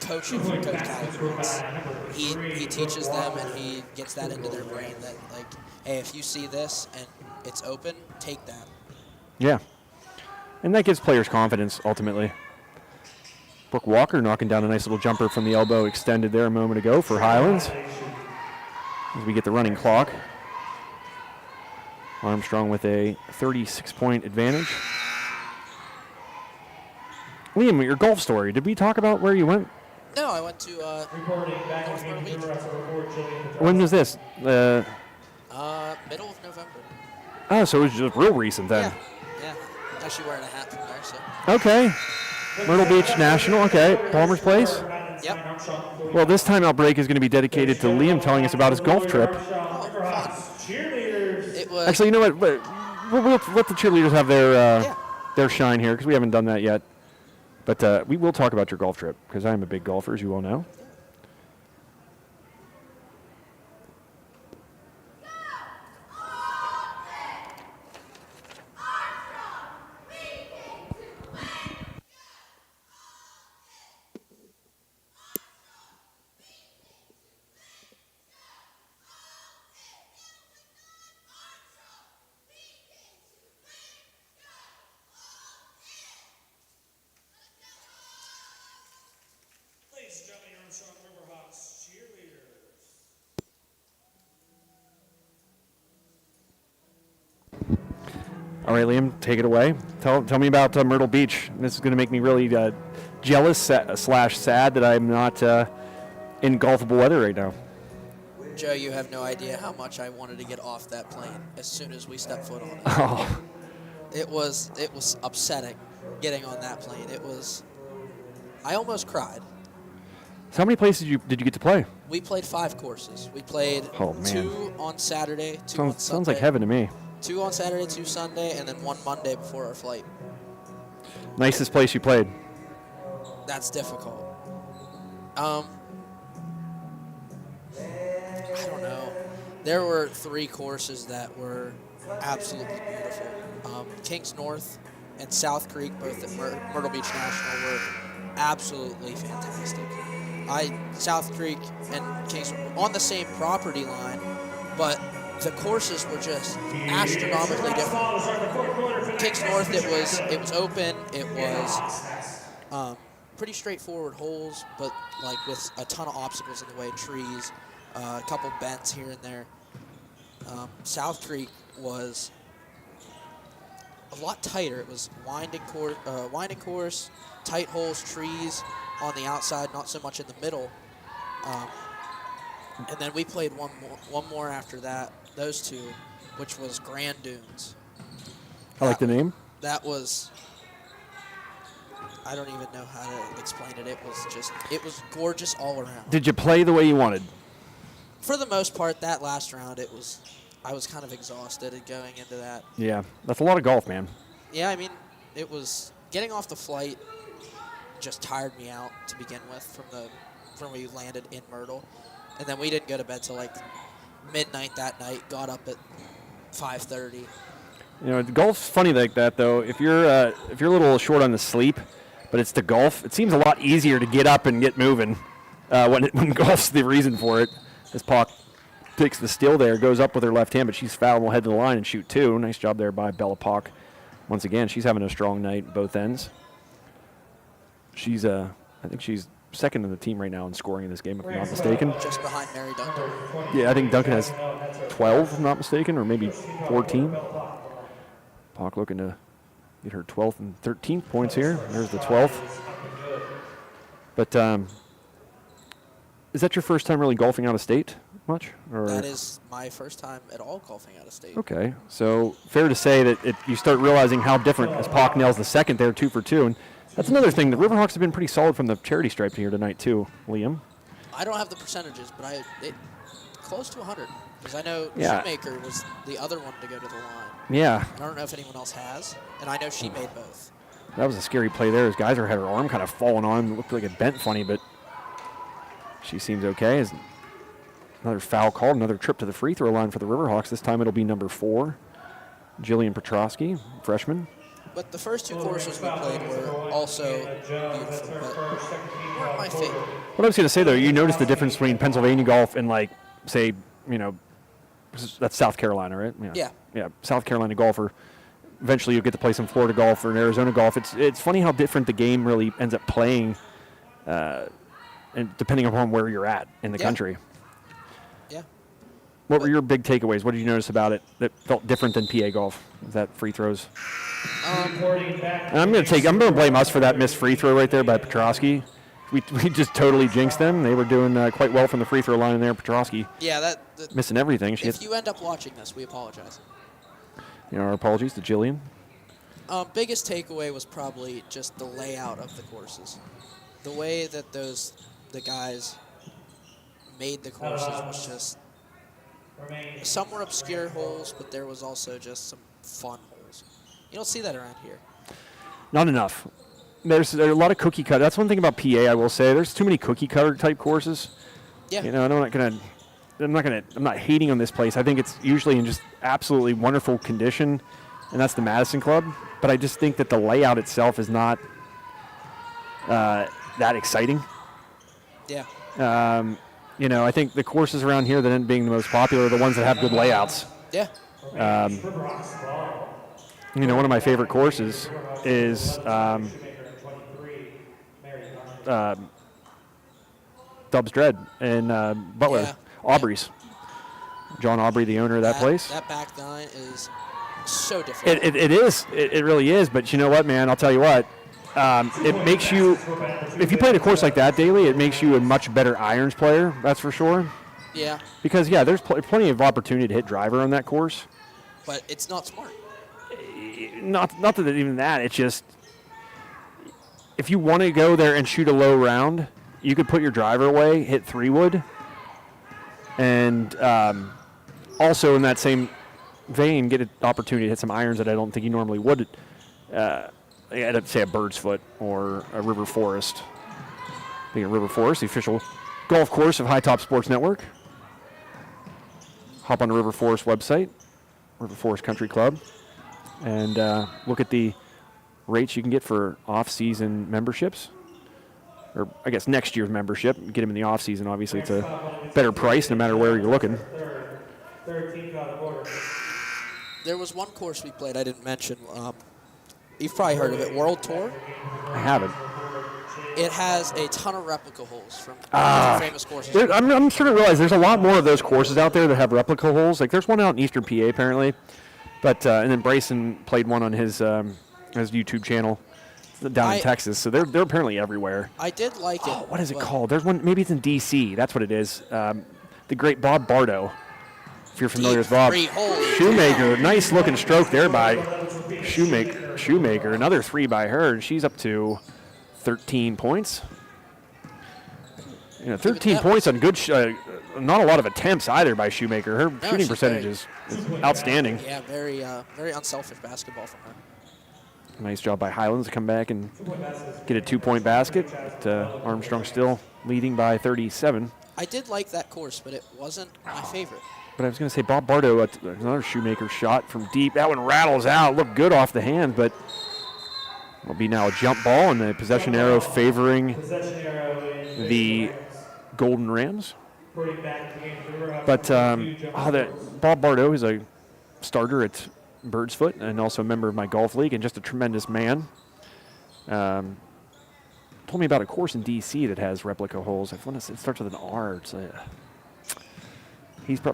coaching from Coach California. He teaches them and he gets that into their brain that, like, hey, if you see this and it's open, take that. Yeah, and that gives players confidence ultimately. Brooke Walker knocking down a nice little jumper from the elbow extended there a moment ago for Highlands. As we get the running clock. Armstrong with a 36-point advantage. Liam, your golf story. Did we talk about where you went? No, I went to North Myrtle Beach. When was this? Middle of November. Oh, so it was just real recent then. Yeah. Actually wearing a hat from there, so. Okay. Myrtle Beach National. Okay. Palmer's Place. Yep. Well, this timeout break is going to be dedicated to Liam telling us about his golf trip. Oh, fun. It was. Actually, you know what? We'll let the cheerleaders have their shine here because we haven't done that yet. But we will talk about your golf trip because I am a big golfer, as you all know. Ladies and gentlemen, Armstrong Riverhawks cheerleaders. All right, Liam, take it away. Tell me about Myrtle Beach. This is going to make me really jealous slash sad that I'm not in golfable weather right now. Joe, you have no idea how much I wanted to get off that plane as soon as we stepped foot on it. Oh, It was upsetting getting on that plane. I almost cried. so how many places did you get to play? We played 5 courses. We played Oh, man. 2 on Saturday, 2 on Sunday. Sounds like heaven to me. 2 on Saturday, 2 Sunday, and then 1 Monday before our flight. Nicest place you played? That's difficult. I don't know. There were 3 courses that were absolutely beautiful. Kings North and South Creek, both at Myrtle Beach National, were absolutely fantastic. South Creek and Kings on the same property line, but the courses were just astronomically different. Kings North, it was open. It was pretty straightforward holes, but like with a ton of obstacles in the way, trees, a couple bends here and there. South Creek was a lot tighter. It was winding course, tight holes, trees on the outside, not so much in the middle. And then we played one more after that, those 2, which was Grand Dunes. I like the name. That was, I don't even know how to explain it. It was gorgeous all around. Did you play the way you wanted? For the most part, that last round, I was kind of exhausted going into that. Yeah, that's a lot of golf, man. Yeah, I mean, it was getting off the flight just tired me out to begin with from where we landed in Myrtle. And then we didn't go to bed till like midnight that night, got up at 5:30. You know, golf's funny like that though. If you're a little short on the sleep, but it's the golf, it seems a lot easier to get up and get moving when golf's the reason for it. As Pac takes the steal there, goes up with her left hand, but she's fouled and will head to the line and shoot 2. Nice job there by Bella Pac. Once again, she's having a strong night both ends. She's I think she's second in the team right now in scoring in this game, if I'm not mistaken. Just behind Mary Duncan. Yeah, I think Duncan has 12, if I'm not mistaken, or maybe 14. Pock looking to get her 12th and 13th points here. There's the 12th. But is that your first time really golfing out of state much? Or? That is my first time at all golfing out of state. Okay, so fair to say that you start realizing how different as Pock nails the second there, 2 for 2. And that's another thing. The Riverhawks have been pretty solid from the charity stripe here tonight too, Liam. I don't have the percentages, but close to 100. Because I know Yeah. Shoemaker was the other one to go to the line. Yeah, I don't know if anyone else has, and I know she made both. that was a scary play there. As Geyser had her arm kind of falling on. It looked like it bent funny, but she seems okay. As another foul called, another trip to the free throw line for the Riverhawks. This time it'll be number 4, Jillian Petrosky, freshman. But the first 2 courses we played were also beautiful, but weren't my favorite. What I was going to say, though, you notice the difference between Pennsylvania golf and, like, say, that's South Carolina, right? Yeah. Yeah, South Carolina golfer. Eventually you'll get to play some Florida golf or an Arizona golf. It's funny how different the game really ends up playing, and depending upon where you're at in the country. Yeah. What were your big takeaways? What did you notice about it that felt different than PA golf? Was that free throws? And I'm going to blame us for that missed free throw right there by Petrosky. We just totally jinxed them. They were doing quite well from the free throw line in there. Petrosky missing everything. If you end up watching this, we apologize. Our apologies to Jillian. Biggest takeaway was probably just the layout of the courses. The way that the guys made the courses was just, some were obscure holes, but there was also just some fun holes. You don't see that around here. Not enough. There's a lot of cookie cutter. That's one thing about PA, I will say. There's too many cookie cutter type courses. Yeah. I'm not hating on this place. I think it's usually in just absolutely wonderful condition, and that's the Madison Club. But I just think that the layout itself is not that exciting. Yeah. I think the courses around here that end up being the most popular are the ones that have good layouts. Yeah. One of my favorite courses is Dubs Dread in Butler. Yeah. Aubrey's. John Aubrey, the owner of that place. That back nine is so different. It is. It really is. But you know what, man? I'll tell you what. It makes you, if you play at a course like that daily, it makes you a much better irons player. That's for sure. Yeah. Because there's plenty of opportunity to hit driver on that course. But it's not smart. Not that even that. It's just, if you want to go there and shoot a low round, you could put your driver away, hit 3-wood, and also in that same vein, get an opportunity to hit some irons that I don't think you normally would. I'd say a Bird's Foot or a River Forest. Being a River Forest, the official golf course of High Top Sports Network. Hop on the River Forest website, River Forest Country Club, and look at the rates you can get for off-season memberships. Or I guess next year's membership. Get them in the off-season. Obviously, it's a better price no matter where you're looking. There was one course we played I didn't mention. You've probably heard of it, World Tour. I haven't. It has a ton of replica holes from famous courses. I'm starting to realize there's a lot more of those courses out there that have replica holes. Like there's one out in Eastern PA apparently, but and then Bryson played one on his YouTube channel down in Texas. So they're apparently everywhere. I did like it. What is it called? There's one. Maybe it's in DC. That's what it is. The great Bob Bardo. If you're familiar with Bob. Shoemaker. Nice looking stroke there by Shoemaker. Another 3 by her, and she's up to 13 points. 13 points on good, not a lot of attempts either by Shoemaker. Her shooting percentage is outstanding. Yeah, very unselfish basketball from her. Nice job by Highlands to come back and get a 2-point basket. But, Armstrong still leading by 37. I did like that course, but it wasn't my favorite. But I was going to say, Bob Bardo, another Shoemaker shot from deep. That one rattles out. Looked good off the hand, but will be now a jump ball and the possession arrow favoring the Golden Rams. But Bob Bardo is a starter at Bird's Foot and also a member of my golf league and just a tremendous man. told me about a course in D.C. that has replica holes. It starts with an R. It's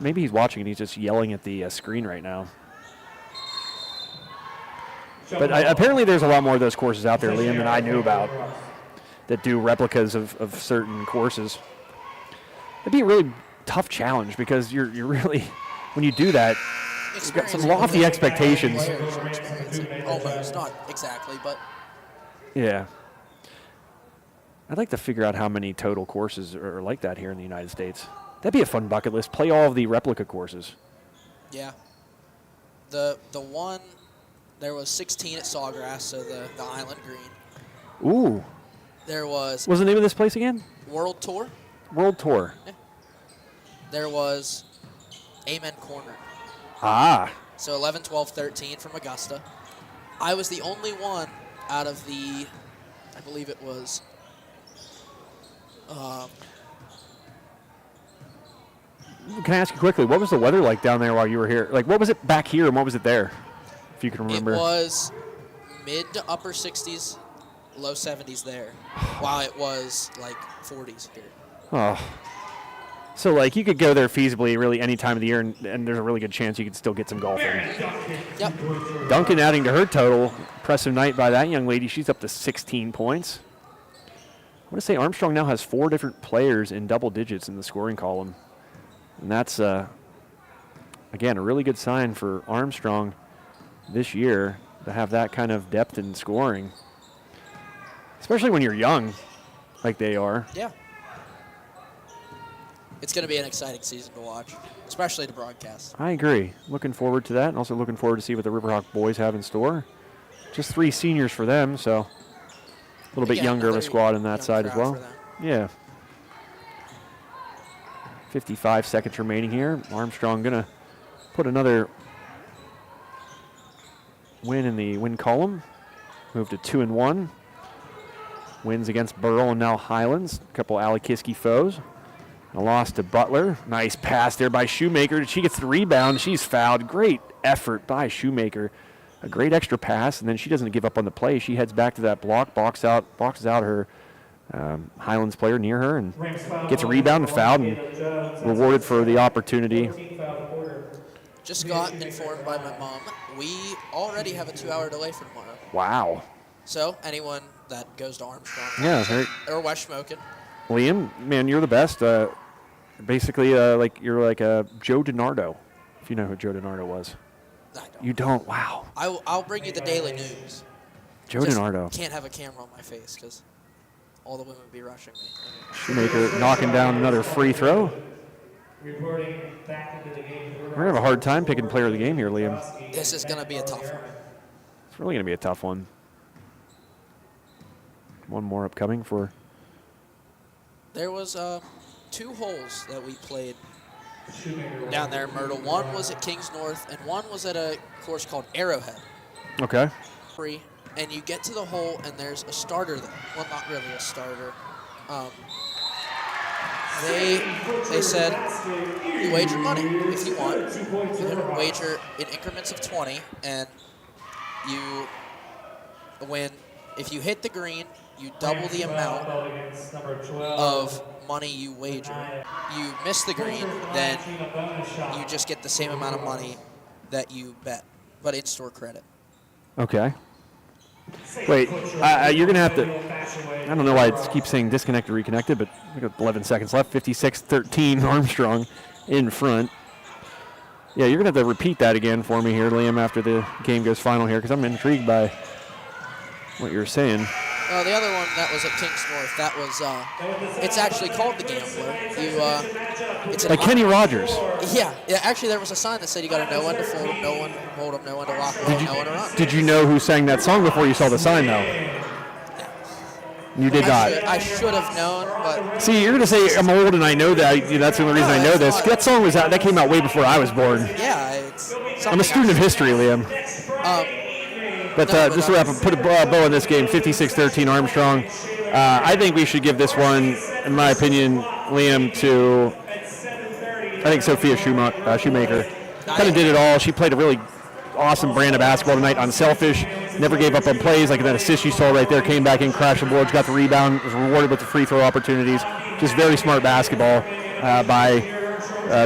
maybe he's watching and he's just yelling at the screen right now. But apparently there's a lot more of those courses out there, Liam, than I knew about that do replicas of certain courses. It'd be a really tough challenge because you're really, when you do that, you've got some lofty expectations. Almost, not exactly, but. Yeah. I'd like to figure out how many total courses are like that here in the United States. That'd be a fun bucket list. Play all of the replica courses. Yeah. The one, there was 16 at Sawgrass, so the Island Green. Ooh. There was. What's the name of this place again? World Tour. World Tour. Yeah. There was Amen Corner. Ah. So 11, 12, 13 from Augusta. I was the only one out of the, I believe it was, Can I ask you quickly, what was the weather like down there while you were here? Like, what was it back here and what was it there, if you can remember? It was mid to upper 60s, low 70s there, while it was like 40s here. Oh. So, like, you could go there feasibly really any time of the year, and there's a really good chance you could still get some golf in. Yep. Duncan adding to her total. Impressive night by that young lady. She's up to 16 points. I want to say Armstrong now has 4 different players in double digits in the scoring column. And that's, again, a really good sign for Armstrong this year to have that kind of depth in scoring, especially when you're young like they are. Yeah. It's going to be an exciting season to watch, especially to broadcast. I agree. Looking forward to that, and also looking forward to see what the Riverhawk boys have in store. Just 3 seniors for them, so a little bit younger of a squad on that side as well. Yeah. 55 seconds remaining here. Armstrong going to put another win in the win column. Move to 2-1. Wins against Burrell and now Highlands. A couple Alikiski foes. A loss to Butler. Nice pass there by Shoemaker. She gets the rebound. She's fouled. Great effort by Shoemaker. A great extra pass, and then she doesn't give up on the play. She heads back to that block, boxes out her Highlands player near her, and gets a rebound and fouled, and rewarded for the opportunity. Just got informed by my mom, we already have a 2-hour delay for tomorrow. Wow. So anyone that goes to Armstrong or West Schmoken. Liam, man, you're the best. Basically, you're like a Joe DiNardo, if you know who Joe DiNardo was. I don't. You don't? Wow. I'll bring you the daily news. Joe DiNardo. Can't have a camera on my face because all the women would be rushing me. Shoemaker knocking down another free throw. We're going to have a hard time picking player of the game here, Liam. This is going to be a tough one. It's really going to be a tough one. One more upcoming for... There was 2 holes that we played down there in Myrtle. One was at Kings North, and one was at a course called Arrowhead. Okay. And you get to the hole, and there's a starter there. Well, not really a starter. They said, you wager money if you want. You can wager in increments of 20, and you win. If you hit the green, you double the amount of money you wager. You miss the green, then you just get the same amount of money that you bet, but in-store credit. Okay. Wait, you're going to have to, I don't know why it keeps saying disconnected, reconnected, but we got 11 seconds left, 56-13, Armstrong in front. Yeah, you're going to have to repeat that again for me here, Liam, after the game goes final here, because I'm intrigued by what you're saying. The other one that was at Kings North, that was, it's actually called the Gambler. It's like Kenny Rogers. Yeah, actually there was a sign that said you got to know when to fold them, know when to hold them, know when to rock them, know when to run. Did you know who sang that song before you saw the sign, though? You did not. I should have known, but... See, you're going to say I'm old and I know that. That's the only reason I know this. That song was out. That came out way before I was born. Yeah, I'm a student of history, Liam. But just to wrap up, put a bow on this game, 56-13 Armstrong. I think we should give this one, in my opinion, Liam, to, I think, Sophia Shoemaker. Kind of did it all. She played a really awesome brand of basketball tonight, unselfish, never gave up on plays. Like that assist you saw right there, came back in, crashed the boards, got the rebound, was rewarded with the free throw opportunities. Just very smart basketball by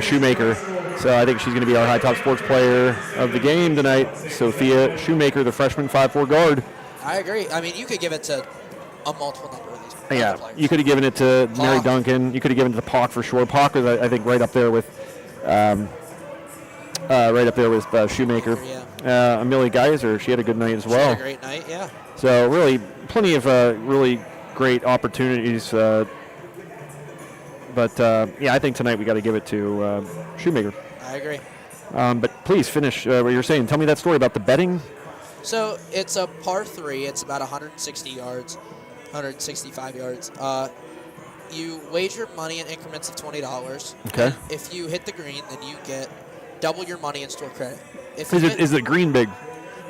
Shoemaker. So I think she's going to be our High Top Sports Player of the game tonight. Sophia Shoemaker, the freshman 5'4" guard. I agree. I mean, you could give it to a multiple number of these Yeah, players. you could have given it to Mary Pock. Duncan. You could have given it to Pock for sure. Pock was, I think, right up there with Shoemaker. Yeah. Amelia Geyser, she had a good night as She well. had a great night, yeah. So really, plenty of really great opportunities. But I think tonight we got to give it to Shoemaker. I agree. But please finish what you're saying. Tell me that story about the betting. So it's a par 3. It's about 160 yards, 165 yards. You wager money in increments of $20. Okay. If you hit the green, then you get double your money in store credit. If Is the green big?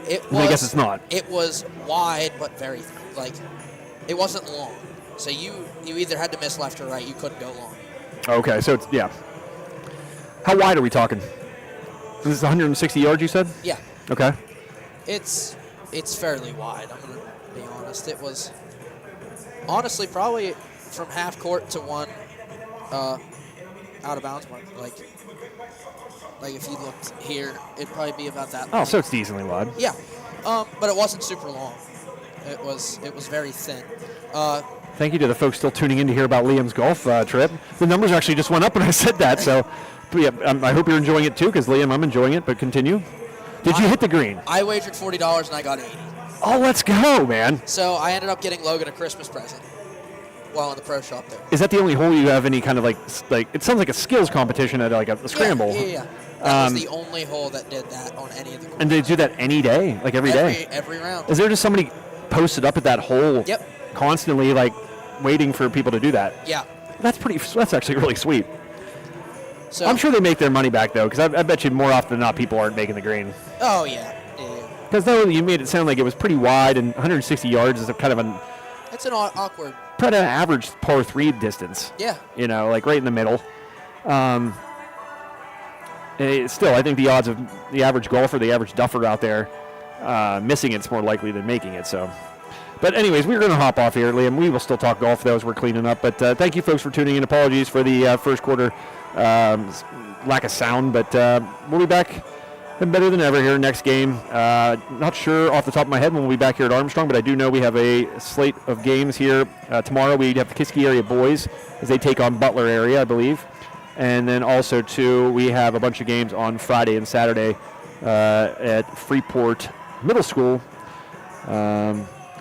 It I guess it's not. It was wide, but very it wasn't long. So you either had to miss left or right. You couldn't go long. Okay, so it's How wide are we talking? This is 160 yards, you said? Yeah. Okay. It's fairly wide. I'm gonna be honest. It was honestly probably from half court to one out of bounds mark. Like if you looked here, it'd probably be about that. Oh, so it's decently wide. Yeah, but it wasn't super long. It was very thin. Thank you to the folks still tuning in to hear about Liam's golf trip. The numbers actually just went up when I said that, so I hope you're enjoying it too, because Liam, I'm enjoying it, but continue. Did you hit the green? I wagered $40 and I got 80. Oh, let's go, man. So I ended up getting Logan a Christmas present while in the pro shop there. Is that the only hole you have any kind of like it sounds like a skills competition at like a scramble. Yeah. That was the only hole that did that on any of the courses. And they do that any day, like every day? Every round. Is there just somebody posted up at that hole constantly, like waiting for people to do that? Yeah. That's actually really sweet. So I'm sure they make their money back, though, because I bet you more often than not people aren't making the green. Oh, yeah. Because though you made it sound like it was pretty wide, and 160 yards is a kind of an... It's an awkward... Probably an average par 3 distance. Yeah. You know, like right in the middle. Still, I think the odds of the average golfer, the average duffer out there, missing it's more likely than making it, so... But anyways, we're going to hop off here, Liam. We will still talk golf, though, as we're cleaning up. But thank you, folks, for tuning in. Apologies for the first quarter lack of sound, but we'll be back and better than ever here next game. Not sure off the top of my head when we'll be back here at Armstrong, but I do know we have a slate of games here. Tomorrow we have the Kiski area boys as they take on Butler area, I believe. And then also, too, we have a bunch of games on Friday and Saturday at Freeport Middle School.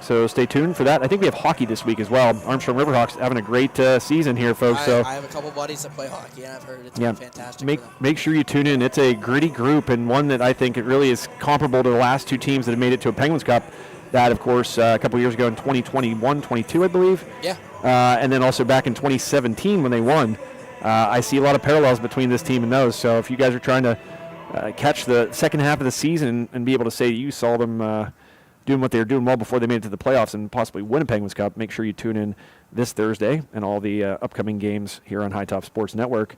So stay tuned for that. I think we have hockey this week as well. Armstrong Riverhawks having a great season here, folks. I have a couple buddies that play hockey, and I've heard it's been fantastic. Make sure you tune in. It's a gritty group, and one that I think it really is comparable to the last two teams that have made it to a Penguins Cup. That, of course, a couple years ago in 2021-22, I believe. Yeah. And then also back in 2017 when they won. I see a lot of parallels between this team and those. So if you guys are trying to catch the second half of the season and be able to say you saw them doing what they were doing well before they made it to the playoffs and possibly win a Penguins Cup, make sure you tune in this Thursday and all the upcoming games here on High Top Sports Network.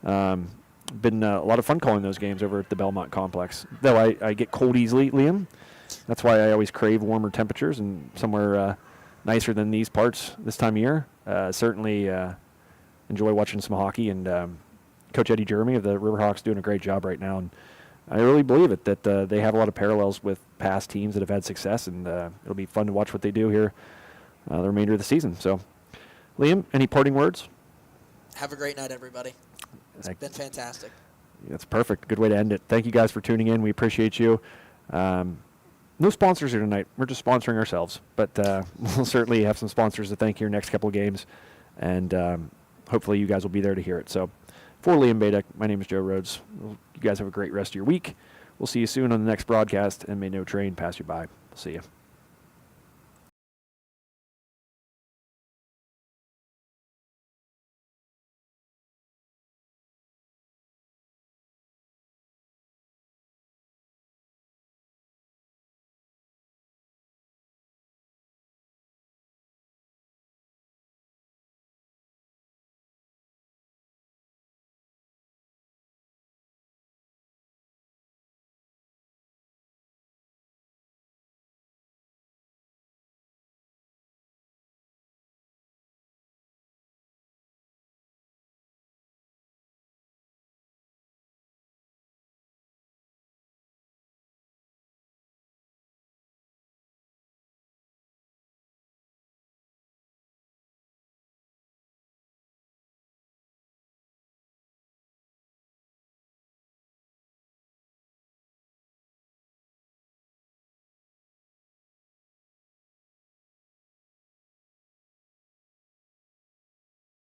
Been a lot of fun calling those games over at the Belmont Complex. Though I get cold easily, Liam. That's why I always crave warmer temperatures and somewhere nicer than these parts this time of year. Certainly enjoy watching some hockey, and Coach Eddie Jeremy of the Riverhawks doing a great job right now. And I really believe it that they have a lot of parallels with past teams that have had success, and it'll be fun to watch what they do here the remainder of the season. So, Liam, any parting words? Have a great night, everybody. It's been fantastic. That's perfect. Good way to end it. Thank you guys for tuning in. We appreciate you. No sponsors here tonight. We're just sponsoring ourselves, but we'll certainly have some sponsors to thank here next couple of games, and hopefully you guys will be there to hear it. So, for Liam Badek, my name is Joe Rhodes. You guys have a great rest of your week. We'll see you soon on the next broadcast, and may no train pass you by. We'll see you.